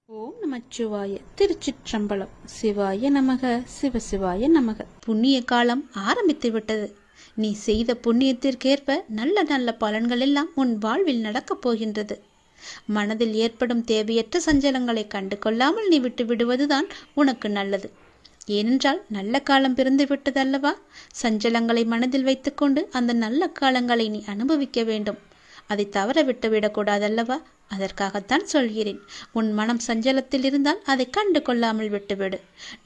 ஓம் நமச்சிவாய. திருச்சிற்றம்பலம். சிவாய நமக, சிவசிவாய நமக. புண்ணிய காலம் ஆரம்பித்து விட்டது. நீ செய்த புண்ணியத்திற்கேற்ப நல்ல நல்ல பலன்கள் எல்லாம் உன் வாழ்வில் நடக்கப் போகின்றது. மனதில் ஏற்படும் தேவையற்ற சஞ்சலங்களை கண்டு கொள்ளாமல் நீ விட்டு விடுவதுதான் உனக்கு நல்லது. ஏனென்றால் நல்ல காலம் பிறந்து விட்டது அல்லவா? சஞ்சலங்களை மனதில் வைத்துக்கொண்டு அந்த நல்ல காலங்களை நீ அனுபவிக்க வேண்டும். அதை தவற விட்டு விடக்கூடாதல்லவா? அதற்காகத்தான் சொல்கிறேன். உன் மனம் சஞ்சலத்தில் இருந்தால் அதை கண்டு கொள்ளாமல் விட்டுவிடு.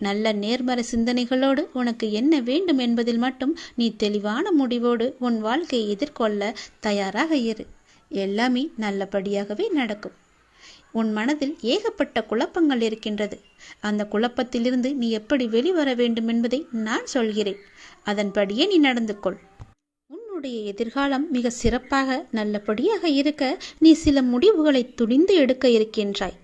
நல்ல நேர்மறை சிந்தனைகளோடு உனக்கு என்ன வேண்டும் என்பதில் மட்டும் நீ தெளிவான முடிவோடு உன் வாழ்க்கையை எதிர்கொள்ள தயாராக இரு. எல்லாமே நல்லபடியாகவே நடக்கும். உன் மனதில் ஏகப்பட்ட குழப்பங்கள் இருக்கின்றது. அந்த குழப்பத்திலிருந்து நீ எப்படி வெளிவர வேண்டும் என்பதை நான் சொல்கிறேன். அதன்படியே நீ நடந்து கொள். உன்னுடைய எதிர்காலம் மிக சிறப்பாக நல்லபடியாக இருக்க நீ சில முடிவுகளை துணிந்து எடுக்க இருக்கின்றாய்.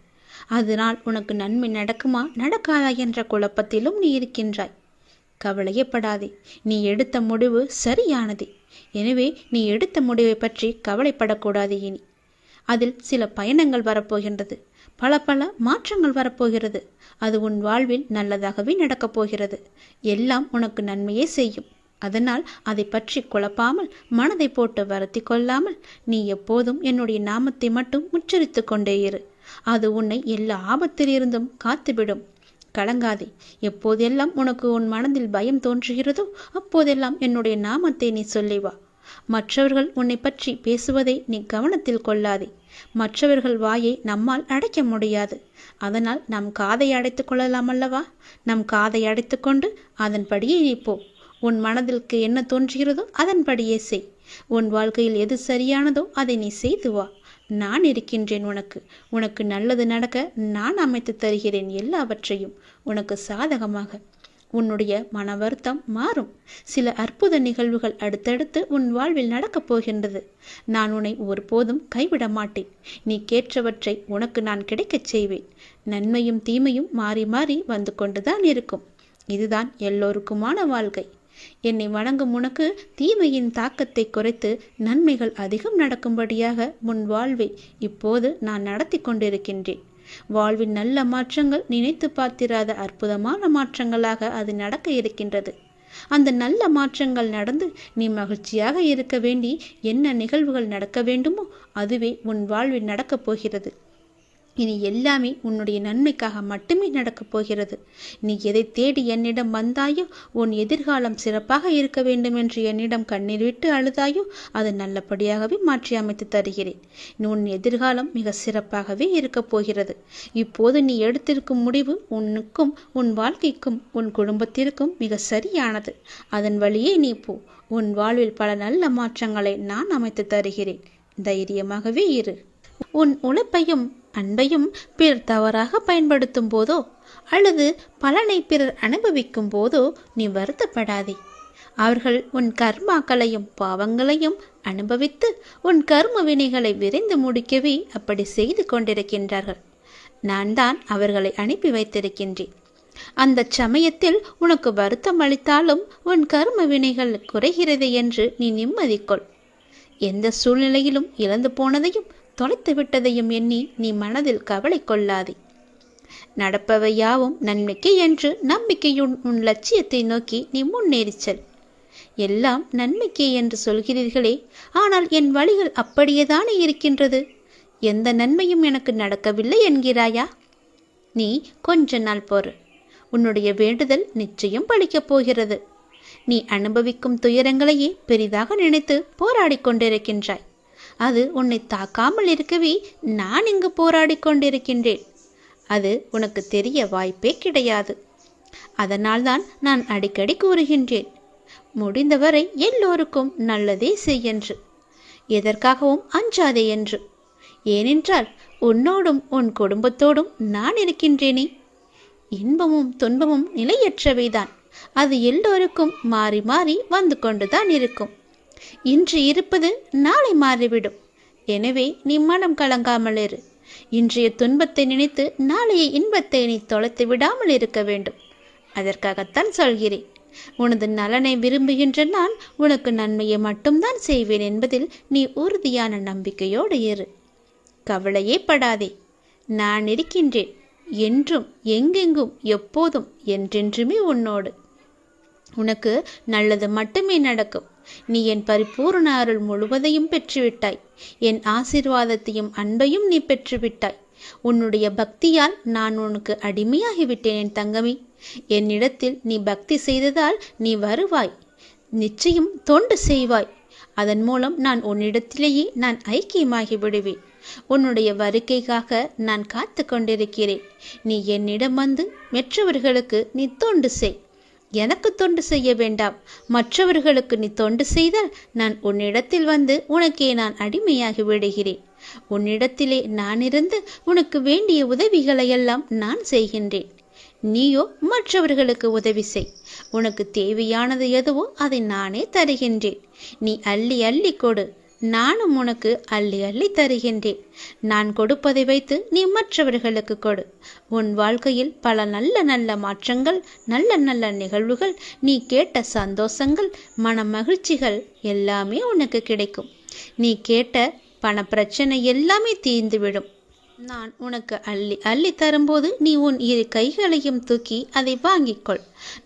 அதனால் உனக்கு நன்மை நடக்குமா நடக்காதா என்ற குழப்பத்திலும் நீ இருக்கின்றாய். கவலையப்படாதே. நீ எடுத்த முடிவு சரியானது. எனவே நீ எடுத்த முடிவை பற்றி கவலைப்படக்கூடாது. இனி அதில் சில பயணங்கள் வரப்போகின்றது. பல மாற்றங்கள் வரப்போகிறது. அது உன் வாழ்வில் நல்லதாகவே நடக்கப் போகிறது. எல்லாம் உனக்கு நன்மையே செய்யும். அதனால் அதை பற்றி குழப்பாமல், மனதை போட்டு வருத்தி கொள்ளாமல் நீ எப்போதும் என்னுடைய நாமத்தை மட்டும் உச்சரித்து கொண்டே இரு. அது உன்னை எல்லா ஆபத்திலிருந்தும் காத்துவிடும். கலங்காதே. எப்போதெல்லாம் உனக்கு உன் மனதில் பயம் தோன்றுகிறதோ அப்போதெல்லாம் என்னுடைய நாமத்தை நீ சொல்லி வா. மற்றவர்கள் உன்னை பற்றி பேசுவதை நீ கவனத்தில் கொள்ளாதே. மற்றவர்கள் வாயை நம்மால் அடைக்க முடியாது. அதனால் நம் காதை அடைத்து கொள்ளலாம் அல்லவா? நம் காதை அடைத்து கொண்டு அதன்படியே நீ போ. உன் மனதிற்கு என்ன தோன்றுகிறதோ அதன்படியே செய். உன் வாழ்க்கையில் எது சரியானதோ அதை நீ செய்து வா. நான் இருக்கின்றேன் உனக்கு. உனக்கு நல்லது நடக்க நான் அமைத்து தருகிறேன் எல்லாவற்றையும் உனக்கு சாதகமாக. உன்னுடைய மன வருத்தம் மாறும். சில அற்புத நிகழ்வுகள் அடுத்தடுத்து உன் வாழ்வில் நடக்கப் போகின்றது. நான் உன்னை ஒருபோதும் கைவிட மாட்டேன். நீ கேட்டவற்றை உனக்கு நான் கிடைக்கச் செய்வேன். நன்மையும் தீமையும் மாறி மாறி வந்து கொண்டுதான் இருக்கும். இதுதான் எல்லோருக்குமான வாழ்க்கை. என்னை வணங்கும் உனக்கு தீமையின் தாக்கத்தை குறைத்து நன்மைகள் அதிகம் நடக்கும்படியாக முன் வாழ்வை இப்போது நான் நடத்தி கொண்டிருக்கின்றேன். வாழ்வின் நல்ல மாற்றங்கள் நினைத்து பார்த்திராத அற்புதமான மாற்றங்களாக அது நடக்க இருக்கின்றது. அந்த நல்ல மாற்றங்கள் நடந்து நீ மகிழ்ச்சியாக இருக்க வேண்டி என்ன நிகழ்வுகள் நடக்க வேண்டுமோ அதுவே உன் வாழ்வில் நடக்கப் போகிறது. இனி எல்லாமே உன்னுடைய நன்மைக்காக மட்டுமே நடக்கப் போகிறது. நீ எதை தேடி என்னிடம் வந்தாயோ, உன் எதிர்காலம் சிறப்பாக இருக்க வேண்டும் என்று என்னிடம் கண்ணீர் விட்டு அழுதாயோ அது நல்லபடியாகவே மாற்றி அமைத்து தருகிறேன். உன் எதிர்காலம் மிக சிறப்பாகவே இருக்கப் போகிறது. இப்போது நீ எடுத்திருக்கும் முடிவு உனக்கும் உன் வாழ்க்கைக்கும் உன் குடும்பத்திற்கும் மிக சரியானது. அதன் வழியே நீ போ. உன் வாழ்வில் பல நல்ல மாற்றங்களை நான் அமைத்து தருகிறேன். தைரியமாகவே இரு. உன் உழைப்பையும் அன்பையும் பிறர் தவறாக பயன்படுத்தும் போதோ அல்லது பலனை பிறர் அனுபவிக்கும் போதோ நீ வருத்தப்படாதே. அவர்கள் உன் கர்மாக்களையும் பாவங்களையும் அனுபவித்து உன் கர்ம வினைகளை விரைந்து முடிக்கவே அப்படி செய்து கொண்டிருக்கின்றார்கள். நான் தான் அவர்களை அனுப்பி வைத்திருக்கின்றேன். அந்த சமயத்தில் உனக்கு வருத்தம் அளித்தாலும் உன் கர்ம வினைகள் குறைகிறது என்று நீ நிம்மதிக்கொள். எந்த சூழ்நிலையிலும் இழந்து போனதையும் தொலைத்து விட்டதையும் எண்ணி நீ மனதில் கவலை கொள்ளாதே. நடப்பவை யாவும் நன்மைக்கு என்று நம்பிக்கையுடன் உன் லட்சியத்தை நோக்கி நீ முன்னேறிச் செல். எல்லாம் நன்மைக்கே என்று சொல்கிறீர்களே, ஆனால் என் வழிகள் அப்படியேதானே இருக்கின்றது. எந்த நன்மையும் எனக்கு நடக்கவில்லை என்கிறாயா? நீ கொஞ்ச நாள் பொறு. உன்னுடைய வேண்டுதல் நிச்சயம் பலிக்கப் போகிறது. நீ அனுபவிக்கும் துயரங்களையே பெரிதாக நினைத்து போராடி கொண்டிருக்கின்றாய். அது உன்னை தாக்காமல் இருக்கவே நான் இங்கு போராடி கொண்டிருக்கின்றேன். அது உனக்கு தெரிய வாய்ப்பே கிடையாது. அதனால்தான் நான் அடிக்கடி கூறுகின்றேன், முடிந்தவரை எல்லோருக்கும் நல்லதே செய்யென்று, எதற்காகவும் அஞ்சாதே என்று. ஏனென்றால் உன்னோடும் உன் குடும்பத்தோடும் நான் இருக்கின்றேனே. இன்பமும் துன்பமும் நிலையற்றவைதான். அது எல்லோருக்கும் மாறி மாறி வந்து கொண்டுதான் இருக்கும். இன்று இருப்பது நாளை மாறிவிடும். எனவே நீ மனம் கலங்காமல் இரு. இன்றைய துன்பத்தை நினைத்து நாளைய இன்பத்தை நீ தொலைத்து விடாமல் இருக்க வேண்டும். அதற்காகத்தான் சொல்கிறேன். உனது நலனை விரும்புகின்ற நான் உனக்கு நன்மையை மட்டும்தான் செய்வேன் என்பதில் நீ உறுதியான நம்பிக்கையோடு இரு. கவலையே படாதே. நான் இருக்கின்றேன். என்றும் எங்கெங்கும் எப்போதும் என்றென்றுமே உன்னோடு. உனக்கு நல்லது மட்டுமே நடக்கும். நீ என் பரிபூர்ண அருள் முழுவதையும் பெற்றுவிட்டாய். என் ஆசீர்வாதத்தையும் அன்பையும் நீ பெற்றுவிட்டாய். உன்னுடைய பக்தியால் நான் உனக்கு அடிமையாகிவிட்டேன் என் தங்கமே. என்னிடத்தில் நீ பக்தி செய்ததால் நீ வருவாய், நிச்சயம் தொண்டு செய்வாய். அதன் மூலம் நான் உன்னிடத்திலேயே நான் ஐக்கியமாகி விடுவேன். உன்னுடைய வருகைக்காக நான் காத்து கொண்டிருக்கிறேன். நீ என்னிடம் வந்து மற்றவர்களுக்கு நீ தொண்டு செய். எனக்கு தொண்டு செய்ய வேண்டாம். மற்றவர்களுக்கு நீ தொண்டு செய்தால் நான் உன்னிடத்தில் வந்து உனக்கே நான் அடிமையாகி விடுகிறேன். உன்னிடத்திலே நான் இருந்து உனக்கு வேண்டிய உதவிகளையெல்லாம் நான் செய்கின்றேன். நீயோ மற்றவர்களுக்கு உதவி செய். உனக்கு தேவையானது எதுவோ அதை நானே தருகின்றேன். நீ அள்ளி அள்ளி கொடு, நானும் உனக்கு அள்ளி அள்ளி தருகின்றேன். நான் கொடுப்பதை வைத்து நீ மற்றவர்களுக்கு கொடு. உன் வாழ்க்கையில் பல நல்ல நல்ல மாற்றங்கள், நல்ல நல்ல நிகழ்வுகள், நீ கேட்ட சந்தோஷங்கள், மன மகிழ்ச்சிகள் எல்லாமே உனக்கு கிடைக்கும். நீ கேட்ட பண பிரச்சனை எல்லாமே தீர்ந்துவிடும். நான் உனக்கு அள்ளி அள்ளி தரும்போது நீ உன் இரு கைகளையும் தூக்கி அதை வாங்கிக்கொள்.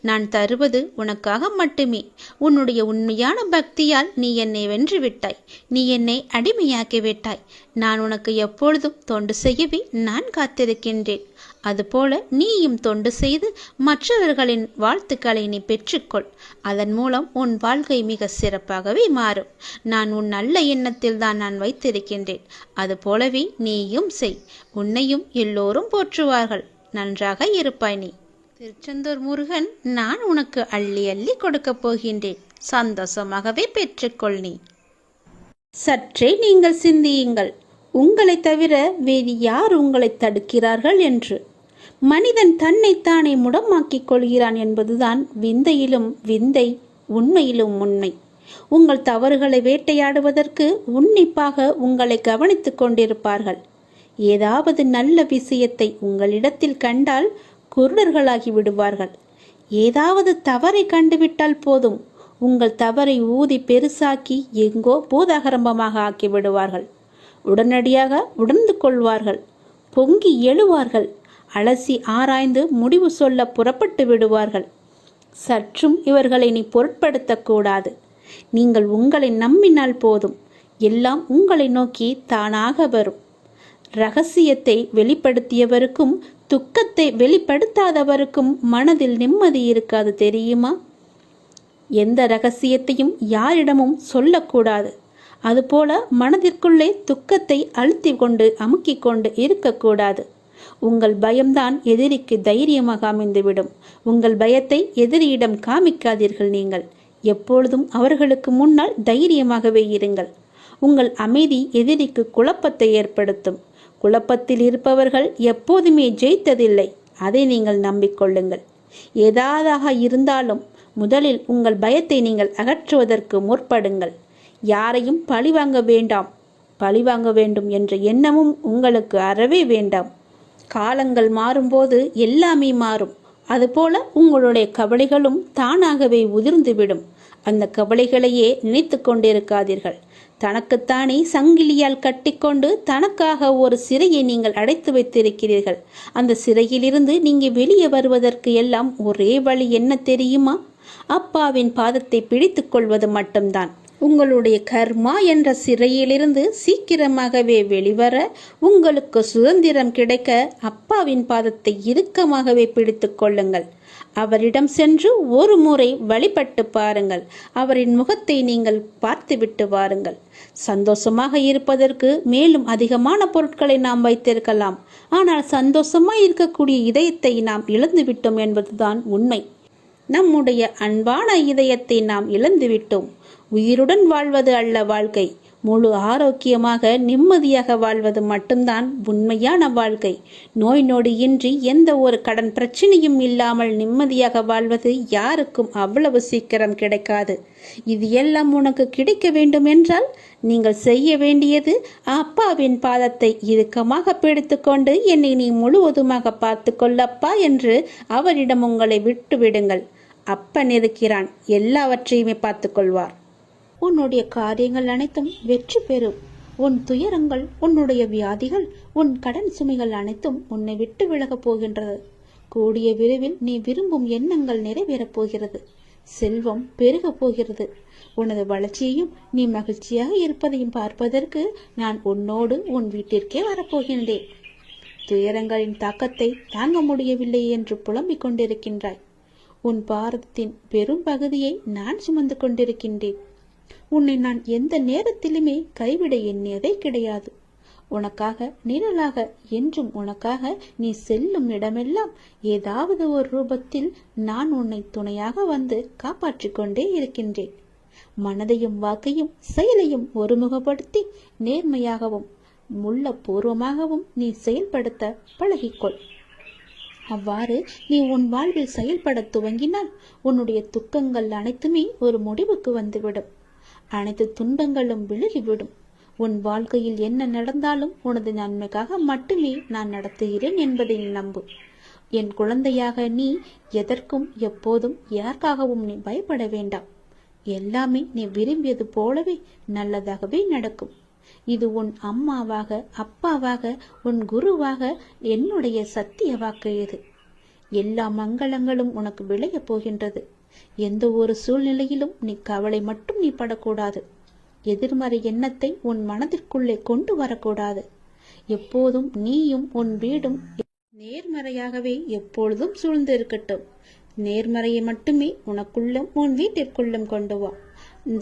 நான் தருவது உனக்காக மட்டுமே. உன்னுடைய உண்மையான பக்தியால் நீ என்னை வென்று விட்டாய். நீ என்னை அடிமையாக்கி விட்டாய். நான் உனக்கு எப்பொழுதும் தொண்டு செய்யவே நான் காத்திருக்கின்றேன். அதுபோல நீயும் தொண்டு செய்து மற்றவர்களின் வாழ்த்துக்களை நீ பெற்றுக்கொள். அதன் மூலம் உன் வாழ்க்கை மிக சிறப்பாகவே மாறும். நான் உன் நல்ல எண்ணத்தில் தான் நான் வைத்திருக்கின்றேன். அதுபோலவே நீயும் செய். உன்னையும் எல்லோரும் போற்றுவார்கள். நன்றாக இருப்பாய் நீ. திருச்செந்தூர் முருகன் நான் உனக்கு அள்ளி அள்ளி கொடுக்கப் போகின்றேன். சந்தோஷமாகவே பெற்றுக்கொள் நீ. சற்றே நீங்கள் சிந்தியுங்கள். உங்களை தவிர வேறு யார் உங்களை தடுக்கிறார்கள் என்று. மனிதன் தன்னைத்தானே முடமாக்கிக் கொள்கிறான் என்பதுதான் விந்தையிலும் விந்தை, உண்மையிலும் உண்மை. உங்கள் தவறுகளை வேட்டையாடுவதற்கு உன்னிப்பாக உங்களை கவனித்துக் கொண்டிருப்பார்கள். ஏதாவது நல்ல விஷயத்தை உங்களிடத்தில் கண்டால் குருடர்களாகி விடுவார்கள். ஏதாவது தவறை கண்டுவிட்டால் போதும், உங்கள் தவறை ஊதி பெருசாக்கி எங்கோ பூதாகரம்பமாக ஆக்கி விடுவார்கள். உடனடியாக உணர்ந்து கொள்வார்கள். பொங்கி எழுவார்கள். அலசி ஆராய்ந்து முடிவு சொல்ல புறப்பட்டு விடுவார்கள். சற்றும் இவர்களை நீ பொருட்படுத்தக்கூடாது. நீங்கள் உங்களை நம்பினால் போதும், எல்லாம் உங்களை நோக்கி தானாக வரும். ரகசியத்தை வெளிப்படுத்தியவருக்கும் துக்கத்தை வெளிப்படுத்தாதவருக்கும் மனதில் நிம்மதி இருக்காது தெரியுமா? எந்த ரகசியத்தையும் யாரிடமும் சொல்லக்கூடாது. அதுபோல மனதிற்குள்ளே துக்கத்தை அழுத்தி கொண்டு அமுக்கிக் கொண்டு இருக்கக்கூடாது. உங்கள் பயம்தான் எதிரிக்கு தைரியமாக அமைந்துவிடும். உங்கள் பயத்தை எதிரியிடம் காமிக்காதீர்கள். நீங்கள் எப்பொழுதும் அவர்களுக்கு முன்னால் தைரியமாகவே இருங்கள். உங்கள் அமைதி எதிரிக்கு குழப்பத்தை ஏற்படுத்தும். குழப்பத்தில் இருப்பவர்கள் எப்போதுமே ஜெயித்ததில்லை. அதை நீங்கள் நம்பிக்கொள்ளுங்கள். ஏதாவதாக இருந்தாலும் முதலில் உங்கள் பயத்தை நீங்கள் அகற்றுவதற்கு முற்படுங்கள். யாரையும் பழிவாங்க வேண்டாம். பழிவாங்க வேண்டும் என்ற எண்ணமும் உங்களுக்கு அறவே வேண்டாம். காலங்கள் மாறும்போது எல்லாமே மாறும். அதுபோல உங்களுடைய கவலைகளும் தானாகவே உதிர்ந்துவிடும். அந்த கவலைகளையே நினைத்து கொண்டிருக்காதீர்கள். தனக்குத்தானே சங்கிலியால் கட்டிக்கொண்டு தனக்காக ஒரு சிறையை நீங்கள் அடைத்து வைத்திருக்கிறீர்கள். அந்த சிறையிலிருந்து நீங்கள் வெளியே வருவதற்கு எல்லாம் ஒரே வழி என்ன தெரியுமா? அப்பாவின் பாதத்தை பிடித்து கொள்வது மட்டும்தான். உங்களுடைய கர்மா என்ற சிறையிலிருந்து சீக்கிரமாகவே வெளிவர, உங்களுக்கு சுதந்திரம் கிடைக்க அப்பாவின் பாதத்தை இறுக்கமாகவே பிடித்து கொள்ளுங்கள். அவரிடம் சென்று ஒரு முறை வழிபட்டு பாருங்கள். அவரின் முகத்தை நீங்கள் பார்த்துவிட்டு வாருங்கள். சந்தோஷமாக இருப்பதற்கு மேலும் அதிகமான பொருட்களை நாம் வைத்திருக்கலாம். ஆனால் சந்தோஷமாய் இருக்கக்கூடிய இதயத்தை நாம் இழந்துவிட்டோம் என்பதுதான் உண்மை. நம்முடைய அன்பான இதயத்தை நாம் இழந்துவிட்டோம். உயிருடன் வாழ்வது அல்ல வாழ்க்கை. முழு ஆரோக்கியமாக நிம்மதியாக வாழ்வது மட்டும்தான் உண்மையான வாழ்க்கை. நோய் நொடியின்றி எந்த ஒரு கடன் பிரச்சனையும் இல்லாமல் நிம்மதியாக வாழ்வது யாருக்கும் அவ்வளவு சீக்கிரம் கிடைக்காது. இது எல்லாம் உனக்கு கிடைக்க வேண்டும் என்றால் நீங்கள் செய்ய வேண்டியது அப்பாவின் பாதத்தை இறுக்கமாக பிடித்துக்கொண்டு என்னை நீ முழுவதுமாக பார்த்து கொள்ளப்பா என்று அவரிடம் உங்களை விட்டு விடுங்கள். அப்பன் இருக்கிறான், எல்லாவற்றையுமே பார்த்து கொள்வார். உன்னுடைய காரியங்கள் அனைத்தும் வெற்றி பெறும். உன் துயரங்கள், உன்னுடைய வியாதிகள், உன் கடன் சுமைகள் அனைத்தும் உன்னை விட்டு விலகப் போகின்றது. கூடிய விரைவில் நீ விரும்பும் எண்ணங்கள் நிறைவேறப் போகிறது. செல்வம் பெருகப் போகிறது. உனது வளர்ச்சியையும் நீ மகிழ்ச்சியாக இருப்பதையும் பார்ப்பதற்கு நான் உன்னோடு உன் வீட்டிற்கே வரப்போகின்றேன். துயரங்களின் தாக்கத்தை தாங்க முடியவில்லை என்று புலம்பிக் கொண்டிருக்கின்றாய். உன் பாரதத்தின் பெரும் பகுதியை நான் சுமந்து கொண்டிருக்கின்றேன். உன்னை நான் எந்த நேரத்திலுமே கைவிட எண்ணியதே கிடையாது. உனக்காக நிழலாக, என்றும் உனக்காக நீ செல்லும் இடமெல்லாம் ஏதாவது ஒரு ரூபத்தில் நான் உன்னை துணையாக வந்து காப்பாற்றிக் கொண்டே இருக்கின்றேன். மனதையும் வாக்கையும் செயலையும் ஒருமுகப்படுத்தி நேர்மையாகவும் முள்ளப்பூர்வமாகவும் நீ செயல்படுத்த பழகிக்கொள். அவ்வாறு நீ உன் வாழ்வில் செயல்பட துவங்கினால் உன்னுடைய துக்கங்கள் அனைத்துமே ஒரு முடிவுக்கு வந்துவிடும். அனைத்து துன்பங்களும் விலகிவிடும். உன் வாழ்க்கையில் என்ன நடந்தாலும் உனது நன்மைக்காக மட்டுமே நான் நடத்துகிறேன் என்பதை நம்பு. என் குழந்தையாக நீ எதற்கும் எப்போதும் யாருக்காகவும் நீ பயப்பட வேண்டாம். எல்லாமே நீ விரும்பியது போலவே நல்லதாகவே நடக்கும். இது உன் அம்மாவாக, அப்பாவாக, உன் குருவாக என்னுடைய சத்திய வாக்கு. இது எல்லா மங்களங்களும் உனக்கு விளையப் போகின்றது. எந்த ஒரு சூழ்நிலையிலும் நீ கவலை மட்டும் நீ படக்கூடாது. எதிர்மறை எண்ணத்தை உன் மனதிற்குள்ளே கொண்டு வரக்கூடாது. எப்போதும் நீயும் உன் வீடும் நேர்மறையாகவே எப்பொழுதும் சூழ்ந்து இருக்கட்டும். நேர்மறையை மட்டுமே உனக்குள்ளும் உன் வீட்டிற்குள்ளும் கொண்டு வா.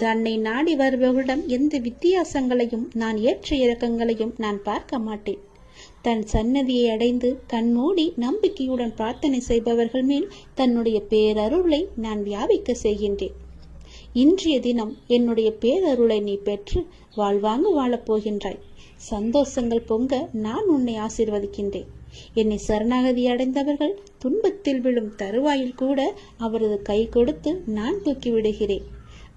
தன்னை நாடி வருபவர்களிடம் எந்த வித்தியாசங்களையும் நான் ஏற்ற இறக்கங்களையும் நான் பார்க்க மாட்டேன். தன் சன்னதியை அடைந்து கண்மூடி நம்பிக்கையுடன் பிரார்த்தனை செய்பவர்கள் மேல் தன்னுடைய பேரருளை நான் வியாபிக்க செய்கின்றேன். இன்றைய தினம் என்னுடைய பேரருளை நீ பெற்று வாழ்வாங்கு வாழப்போகின்றாய். சந்தோஷங்கள் பொங்க நான் உன்னை ஆசீர்வதிக்கின்றேன். என்னை சரணாகதி அடைந்தவர்கள் துன்பத்தில் விழும் தருவாயில் கூட அவரது கை கொடுத்து நான் தூக்கி விடுகிறேன்.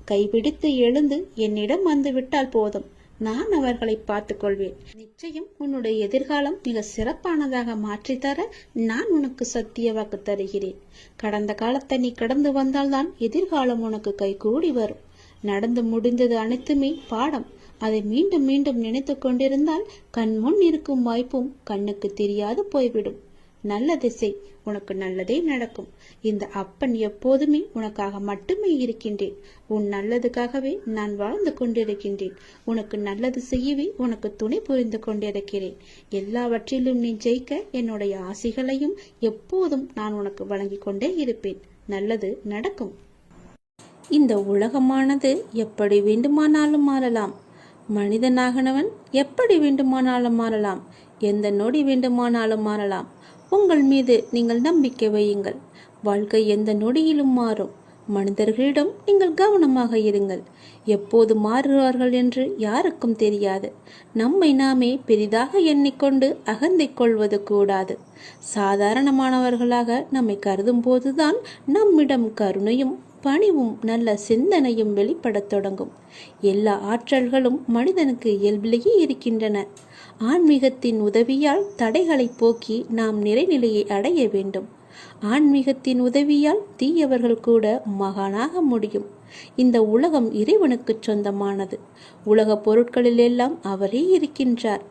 கைபிடித்து எழுந்து என்னிடம் வந்து விட்டால் போதும், நான் அவர்களை பார்த்து கொள்வேன். நிச்சயம் உன்னுடைய எதிர்காலம் மிக சிறப்பானதாக மாற்றித்தர நான் உனக்கு சத்திய வாக்கு தருகிறேன். கடந்த காலத்தை நீ கடந்து வந்தால்தான் எதிர்காலம் உனக்கு கைகூடி வரும். நடந்து முடிந்தது அனைத்துமே பாடம். அதை மீண்டும் மீண்டும் நினைத்து கொண்டிருந்தால் கண்முன் இருக்கும் வாய்ப்பும் கண்ணுக்கு தெரியாது போய்விடும். நல்ல திசை, உனக்கு நல்லதே நடக்கும். இந்த அப்பன் எப்போதுமே உனக்காக மட்டுமே இருக்கின்றேன். உன் நல்லதுக்காகவே நான் வாழ்ந்து கொண்டிருக்கின்றேன். உனக்கு நல்லது செய்யவே உனக்கு துணை புரிந்து கொண்டிருக்கிறேன். எல்லாவற்றிலும் நீ ஜெயிக்க என்னுடைய ஆசிகளையும் எப்போதும் நான் உனக்கு வழங்கி கொண்டே இருப்பேன். நல்லது நடக்கும். இந்த உலகமானது எப்படி வேண்டுமானாலும் மாறலாம். மனிதனாகனவன் எப்படி வேண்டுமானாலும் மாறலாம். எந்த நொடி வேண்டுமானாலும் மாறலாம். உங்கள் மீது நீங்கள் நம்பிக்கை வையுங்கள். வாழ்க்கை எந்த நொடியிலும் மாறும். மனிதர்களிடம் நீங்கள் கவனமாக இருங்கள். எப்போது மாறுவார்கள் என்று யாருக்கும் தெரியாது. நம்மை நாமே பெரிதாக எண்ணிக்கொண்டு அகந்தை கொள்வது கூடாது. சாதாரணமானவர்களாக நம்மை கருதும் போதுதான் நம்மிடம் கருணையும் பணிவும் நல்ல சிந்தனையும் வெளிப்படத் தொடங்கும். எல்லா ஆற்றல்களும் மனிதனுக்கு இயல்பிலேயே இருக்கின்றன. ஆன்மீகத்தின் உதவியால் தடைகளை போக்கி நாம் நிறைநிலையை அடைய வேண்டும். ஆன்மீகத்தின் உதவியால் தீயவர்கள் கூட மகானாக முடியும். இந்த உலகம் இறைவனுக்கு சொந்தமானது. உலக பொருட்களில் எல்லாம் அவரே இருக்கின்றார்.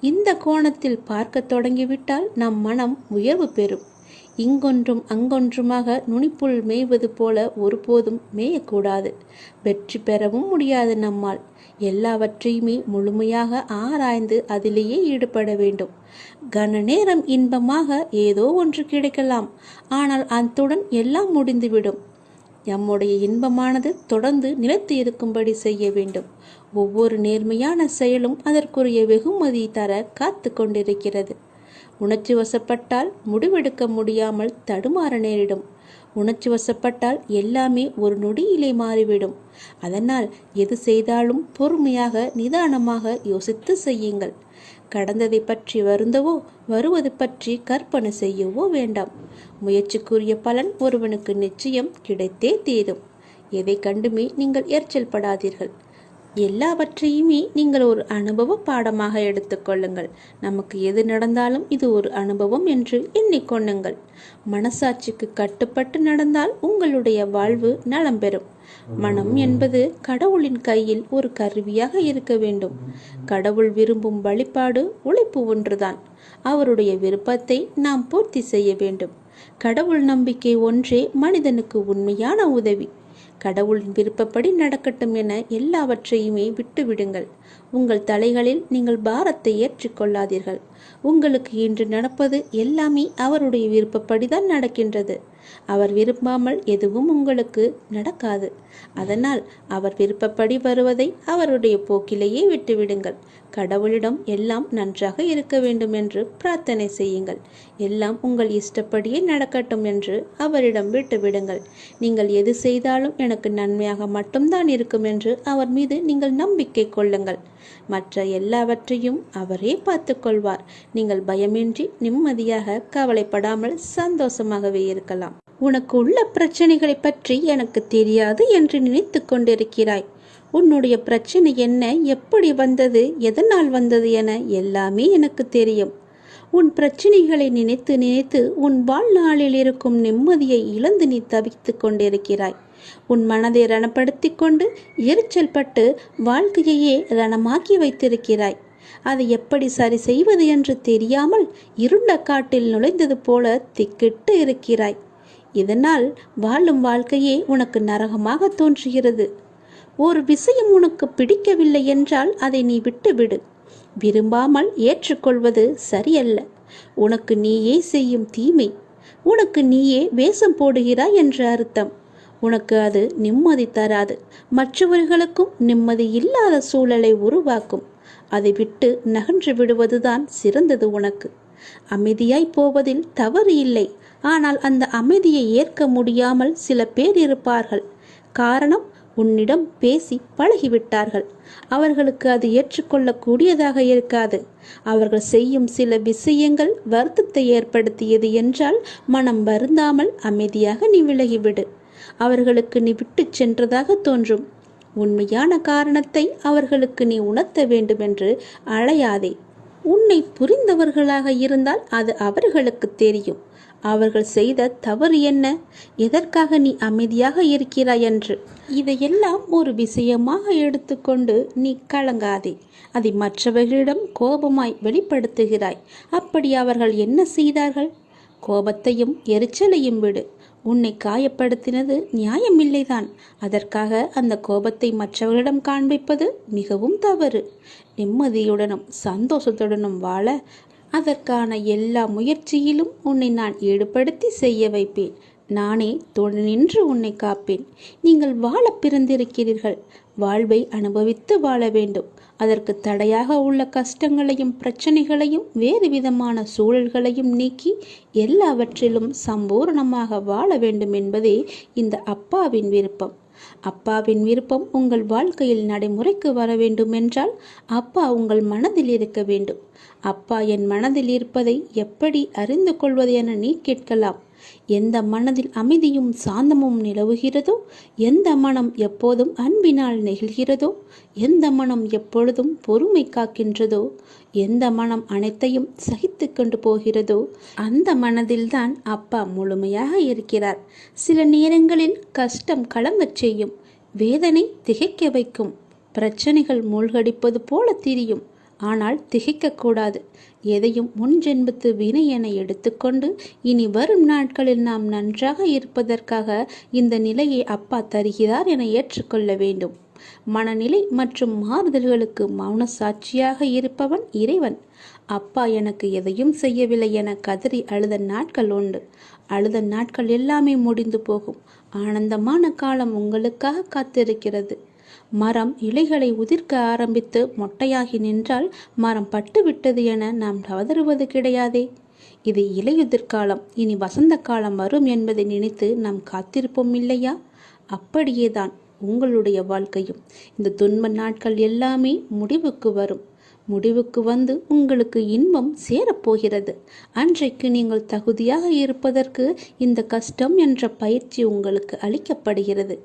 இந்த கோணத்தில் பார்க்க தொடங்கிவிட்டால் நம் மனம் உயர்வு பெறும். இங்கொன்றும் அங்கொன்றுமாக நுனிப்புள் மேய்வது போல ஒருபோதும் மேயக்கூடாது. வெற்றி பெறவும் முடியாது நம்மால். எல்லாவற்றையுமே முழுமையாக ஆராய்ந்து அதிலேயே ஈடுபட வேண்டும். கன நேரம் இன்பமாக ஏதோ ஒன்று கிடைக்கலாம். ஆனால் அத்துடன் எல்லாம் முடிந்துவிடும். நம்முடைய இன்பமானது தொடர்ந்து நிலைத்து இருக்கும்படி செய்ய வேண்டும். ஒவ்வொரு நேர்மையான செயலும் அதற்குரிய வெகுமதி தர காத்து கொண்டிருக்கிறது. உணர்ச்சி வசப்பட்டால் முடிவெடுக்க முடியாமல் தடுமாற நேரிடும். உணர்ச்சி வசப்பட்டால் எல்லாமே ஒரு நொடியிலே மாறிவிடும். அதனால் எது செய்தாலும் பொறுமையாக நிதானமாக யோசித்து செய்யுங்கள். கடந்ததை பற்றி வருந்தவோ வருவது பற்றி கற்பனை செய்யவோ வேண்டாம். முயற்சிக்குரிய பலன் ஒருவனுக்கு நிச்சயம் கிடைத்தே தீரும். எதை கண்டுமே நீங்கள் எரிச்சல் படாதீர்கள். எல்லாவற்றையுமே நீங்கள் ஒரு அனுபவ பாடமாக எடுத்துக்கொள்ளுங்கள். நமக்கு எது நடந்தாலும் இது ஒரு அனுபவம் என்று எண்ணிக்கொள்ளுங்கள். மனசாட்சிக்கு கட்டுப்பட்டு நடந்தால் உங்களுடைய வாழ்வு நலம் பெறும். மனம் என்பது கடவுளின் கையில் ஒரு கருவியாக இருக்க வேண்டும். கடவுள் விரும்பும் வழிபாடு உழைப்பு ஒன்றுதான். அவருடைய விருப்பத்தை நாம் பூர்த்தி செய்ய வேண்டும். கடவுள் நம்பிக்கை ஒன்றே மனிதனுக்கு உண்மையான உதவி. கடவுளின் விருப்பப்படி நடக்கட்டும் என எல்லாவற்றையுமே விட்டுவிடுங்கள். உங்கள் தலைகளில் நீங்கள் பாரத்தை ஏற்றுக்கொள்ளாதீர்கள். உங்களுக்கு இன்று நடப்பது எல்லாமே அவருடைய விருப்பப்படிதான் நடக்கின்றது. அவர் விரும்பாமல் எதுவும் உங்களுக்கு நடக்காது. அதனால் அவர் விருப்பப்படி வருவதை அவருடைய போக்கிலேயே விட்டுவிடுங்கள். கடவுளிடம் எல்லாம் நன்றாக இருக்க வேண்டும் என்று பிரார்த்தனை செய்யுங்கள். எல்லாம் உங்கள் இஷ்டப்படியே நடக்கட்டும் என்று அவரிடம் விட்டுவிடுங்கள். நீங்கள் எது செய்தாலும் எனக்கு நன்மையாக மட்டும்தான் இருக்கும் என்று அவர் மீது நீங்கள் நம்பிக்கை கொள்ளுங்கள். மற்ற எல்லாவற்றையும் அவரே பார்த்து கொள்வார். நீங்கள் பயமின்றி நிம்மதியாக கவலைப்படாமல் சந்தோஷமாகவே இருக்கலாம். உனக்கு உள்ள பிரச்சனைகளை பற்றி எனக்கு தெரியாது என்று நினைத்து கொண்டிருக்கிறாய். உன்னுடைய பிரச்சனை என்ன, எப்படி வந்தது, எதனால் வந்தது என எல்லாமே எனக்கு தெரியும். உன் பிரச்சனைகளை நினைத்து நினைத்து உன் வாழ்நாளில் இருக்கும் நிம்மதியை இழந்து நீ தவித்து கொண்டிருக்கிறாய். உன் மனதை ரணப்படுத்தி கொண்டு எரிச்சல் பட்டு வாழ்க்கையையே ரணமாக்கி வைத்திருக்கிறாய். அதை எப்படி சரி செய்வது என்று தெரியாமல் இருண்ட காட்டில் நுழைந்தது போல திக்கிட்டு இருக்கிறாய். இதனால் வாழும் வாழ்க்கையே உனக்கு நரகமாக தோன்றுகிறது. ஒரு விஷயம் உனக்கு பிடிக்கவில்லை என்றால் அதை நீ விட்டுவிடு. விரும்பாமல் ஏற்றுக்கொள்வது சரியல்ல. உனக்கு நீயே செய்யும் தீமை. உனக்கு நீயே வேஷம் போடுகிறாய் என்று அர்த்தம். உனக்கு அது நிம்மதி தராது. மற்றவர்களுக்கும் நிம்மதி இல்லாத சூழலை உருவாக்கும். அதை விட்டு நகன்று விடுவதுதான் சிறந்தது உனக்கு. அமைதியாய் போவதில் தவறு இல்லை. ஆனால் அந்த அமைதியை ஏற்க முடியாமல் சில பேர் இருப்பார்கள். காரணம், உன்னிடம் பேசி பழகிவிட்டார்கள். அவர்களுக்கு அது ஏற்றுக்கொள்ளக்கூடியதாக இருக்காது. அவர்கள் செய்யும் சில விஷயங்கள் வருத்தத்தை ஏற்படுத்தியது என்றால் மனம் வருந்தாமல் அமைதியாக நீ விலகிவிடு. அவர்களுக்கு நீ விட்டு சென்றதாக தோன்றும். உண்மையான காரணத்தை அவர்களுக்கு நீ உணர்த்த வேண்டும் என்று அழையாதே. உன்னை புரிந்தவர்களாக இருந்தால் அது அவர்களுக்கு தெரியும். அவர்கள் செய்த தவறு என்ன, எதற்காக நீ அமைதியாக இருக்கிறாய் என்று. இதையெல்லாம் ஒரு விஷயமாக எடுத்துக்கொண்டு நீ கலங்காதே. அதை மற்றவர்களிடம் கோபமாய் வெளிப்படுத்துகிறாய். அப்படி அவர்கள் என்ன செய்தார்கள்? கோபத்தையும் எரிச்சலையும் விடு. உன்னை காயப்படுத்தினது நியாயமில்லைதான். அதற்காக அந்த கோபத்தை மற்றவர்களிடம் காண்பிப்பது மிகவும் தவறு. நிம்மதியுடனும் சந்தோஷத்துடனும் வாழ அதற்கான எல்லா முயற்சியிலும் உன்னை நான் ஈடுபடுத்தி செய்ய வைப்பேன். நானே துணை நின்று உன்னை காப்பேன். நீங்கள் வாழ பிறந்திருக்கிறீர்கள். வாழ்வை அனுபவித்து வாழ வேண்டும். அதற்கு தடையாக உள்ள கஷ்டங்களையும் பிரச்சனைகளையும் வேறு விதமான சூழல்களையும் நீக்கி எல்லாவற்றிலும் சம்பூர்ணமாக வாழ வேண்டும் என்பதே இந்த அப்பாவின் விருப்பம். அப்பாவின் விருப்பம் உங்கள் வாழ்க்கையில் நடைமுறைக்கு வர வேண்டும் என்றால் அப்பா உங்கள் மனதில் இருக்க வேண்டும். அப்பா என் மனதில் இருப்பதை எப்படி அறிந்து கொள்வது என நீ கேட்கலாம். எந்த மனதில் அமைதியும் சாந்தமும் நிலவுகிறதோ, எந்த மனம் எப்போதும் அன்பினால் நெகிழ்கிறதோ, எந்த மனம் எப்பொழுதும் பொறுமை காக்கின்றதோ, எந்த மனம் அனைத்தையும் சகித்து கொண்டு போகிறதோ அந்த மனதில்தான் அப்பா முழுமையாக இருக்கிறார். சில நேரங்களில் கஷ்டம் கலங்கச் செய்யும், வேதனை திகைக்க வைக்கும், பிரச்சனைகள் மூழ்கடிப்பது போல தெரியும். ஆனால் திகைக்கக்கூடாது. எதையும் முன் ஜென்மத்து வினை என எடுத்துக்கொண்டு இனி வரும் நாட்களில் நாம் நன்றாக இருப்பதற்காக இந்த நிலையை அப்பா தருகிறார் என ஏற்றுக்கொள்ள வேண்டும். மனநிலை மற்றும் மாறுதல்களுக்கு மௌன சாட்சியாக இருப்பவன் இறைவன். அப்பா எனக்கு எதையும் செய்யவில்லை என கதறி அழுத நாட்கள் உண்டு. அழுத நாட்கள் எல்லாமே முடிந்து போகும். ஆனந்தமான காலம் உங்களுக்காக காத்திருக்கிறது. மரம் இலைகளை உதிர்க்க ஆரம்பித்து மொட்டையாகி நின்றால் மரம் பட்டுவிட்டது என நாம் கதறுவது கிடையாதே. இது இலையுதிர் காலம், இனி வசந்த காலம் வரும் என்பதை நினைத்து நாம் காத்திருப்போம் இல்லையா? அப்படியேதான் உங்களுடைய வாழ்க்கையும். இந்த துன்ப நாட்கள் எல்லாமே முடிவுக்கு வரும். முடிவுக்கு வந்து உங்களுக்கு இன்பம் சேரப்போகிறது. அன்றைக்கு நீங்கள் தகுதியாக இருப்பதற்கு இந்த கஷ்டம் என்ற பயிற்சி உங்களுக்கு அளிக்கப்படுகிறது.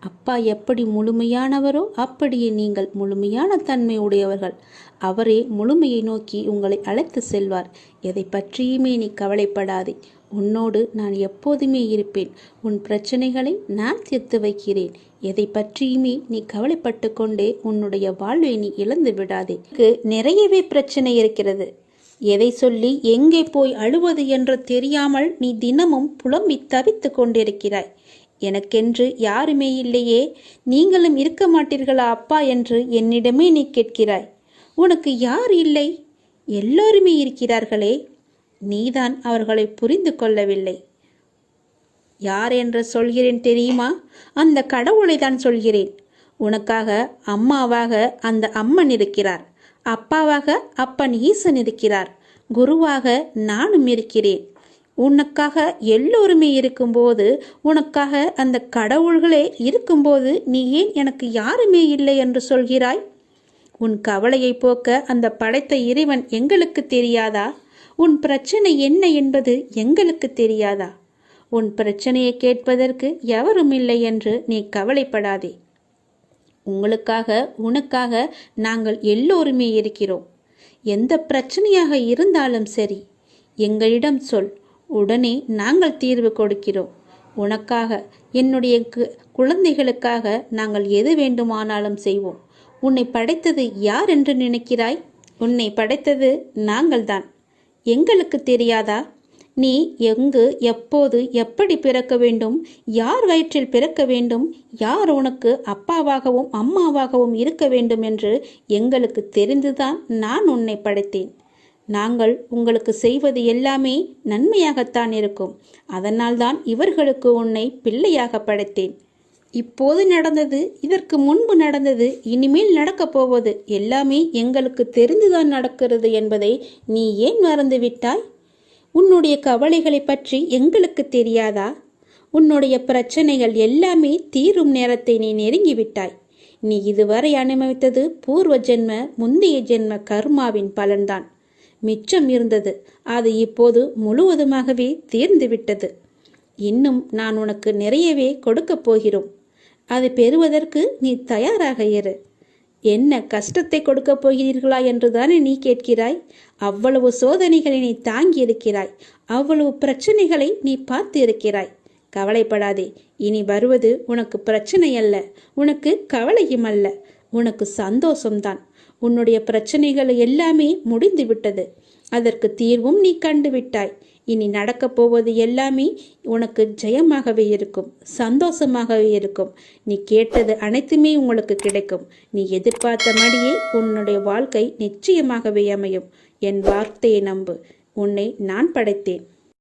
அப்பா எப்படி முழுமையானவரோ அப்படியே நீங்கள் முழுமையான தன்மை உடையவர்கள். அவரே முழுமையை நோக்கி உங்களை அழைத்து செல்வார். எதை பற்றியுமே நீ கவலைப்படாதே. உன்னோடு நான் எப்போதுமே இருப்பேன். உன் பிரச்சனைகளை நான் தீர்த்து வைக்கிறேன். எதை பற்றியுமே நீ கவலைப்பட்டு கொண்டே உன்னுடைய வாழ்வை நீ இழந்து விடாதே. நிறையவே பிரச்சனை இருக்கிறது. எதை சொல்லி எங்கே போய் அழுவது என்று தெரியாமல் நீ தினமும் புலம்பி தவித்து கொண்டிருக்கிறாய். எனக்கென்று யாருமே இல்லையே, நீங்களும் இருக்க மாட்டீர்களா அப்பா என்று என்னிடமே நீ கேட்கிறாய். உனக்கு யார் இல்லை? எல்லோருமே இருக்கிறார்களே. நீதான் அவர்களை புரிந்து கொள்ளவில்லை. யார் என்று சொல்கிறேன் தெரியுமா? அந்த கடவுளை தான் சொல்கிறேன். உனக்காக அம்மாவாக அந்த அம்மன் இருக்கிறார். அப்பாவாக அப்பன் ஈசன் இருக்கிறார். குருவாக நானும் இருக்கிறேன். உனக்காக எல்லோருமே இருக்கும்போது, உனக்காக அந்த கடவுள்களே இருக்கும்போது நீ ஏன் எனக்கு யாருமே இல்லை என்று சொல்கிறாய்? உன் கவலையை போக்க அந்த படைத்த இறைவன் எங்களுக்கு தெரியாதா? உன் பிரச்சனை என்ன என்பது எங்களுக்கு தெரியாதா? உன் பிரச்சனையை கேட்பதற்கு எவரும் இல்லை என்று நீ கவலைப்படாதே. உங்களுக்காக உனக்காக நாங்கள் எல்லோருமே இருக்கிறோம். எந்த பிரச்சனையாக இருந்தாலும் சரி, எங்களிடம் சொல். உடனே நாங்கள் தீர்வு கொடுக்கிறோம். உனக்காக, என்னுடைய குழந்தைகளுக்காக நாங்கள் எது வேண்டுமானாலும் செய்வோம். உன்னை படைத்தது யார் என்று நினைக்கிறாய்? உன்னை படைத்தது நாங்கள்தான். எங்களுக்கு தெரியாதா? நீ எங்கு, எப்போது, எப்படி பிறக்க வேண்டும், யார் வயிற்றில் பிறக்க வேண்டும், யார் உனக்கு அப்பாவாகவும் அம்மாவாகவும் இருக்க வேண்டும் என்று எங்களுக்கு தெரிந்துதான் நான் உன்னை படைத்தேன். நாங்கள் உங்களுக்கு செய்வது எல்லாமே நன்மையாகத்தான் இருக்கும். அதனால்தான் இவர்களுக்கு உன்னை பிள்ளையாக படைத்தேன். இப்போது நடந்தது, இதற்கு முன்பு நடந்தது, இனிமேல் நடக்கப் போவது எல்லாமே எங்களுக்கு தெரிந்துதான் நடக்கிறது என்பதை நீ ஏன் மறந்துவிட்டாய்? உன்னுடைய கவலைகளை பற்றி எங்களுக்கு தெரியாதா? உன்னுடைய பிரச்சனைகள் எல்லாமே தீரும் நேரத்தை நீ நெருங்கிவிட்டாய். நீ இதுவரை அனுபவித்தது பூர்வ ஜென்ம, முந்தைய ஜென்ம கர்மாவின் பலன்தான். மிச்சம் இருந்தது, அது இப்போது முழுவதுமாகவே தீர்ந்துவிட்டது. இன்னும் நான் உனக்கு நிறையவே கொடுக்கப் போகிறோம். அதை பெறுவதற்கு நீ தயாராக இரு. என்ன கஷ்டத்தை கொடுக்கப் போகிறீர்களா என்றுதானே நீ கேட்கிறாய்? அவ்வளவு சோதனைகளை நீ தாங்கி இருக்கிறாய். அவ்வளவு பிரச்சனைகளை நீ பார்த்து இருக்கிறாய். கவலைப்படாதே. இனி வருவது உனக்கு பிரச்சனை அல்ல, உனக்கு கவலையும் அல்ல, உனக்கு சந்தோஷம்தான். உன்னுடைய பிரச்சனைகள் எல்லாமே முடிந்து விட்டது. அதற்கு தீர்வும் நீ கண்டுவிட்டாய். இனி நடக்கப் போவது எல்லாமே உனக்கு ஜெயமாகவே இருக்கும், சந்தோஷமாகவே இருக்கும். நீ கேட்டது அனைத்துமே உங்களுக்கு கிடைக்கும். நீ எதிர்பார்த்தபடியே உன்னுடைய வாழ்க்கை நிச்சயமாகவே அமையும். என் வார்த்தையை நம்பு. உன்னை நான் படைத்தேன்.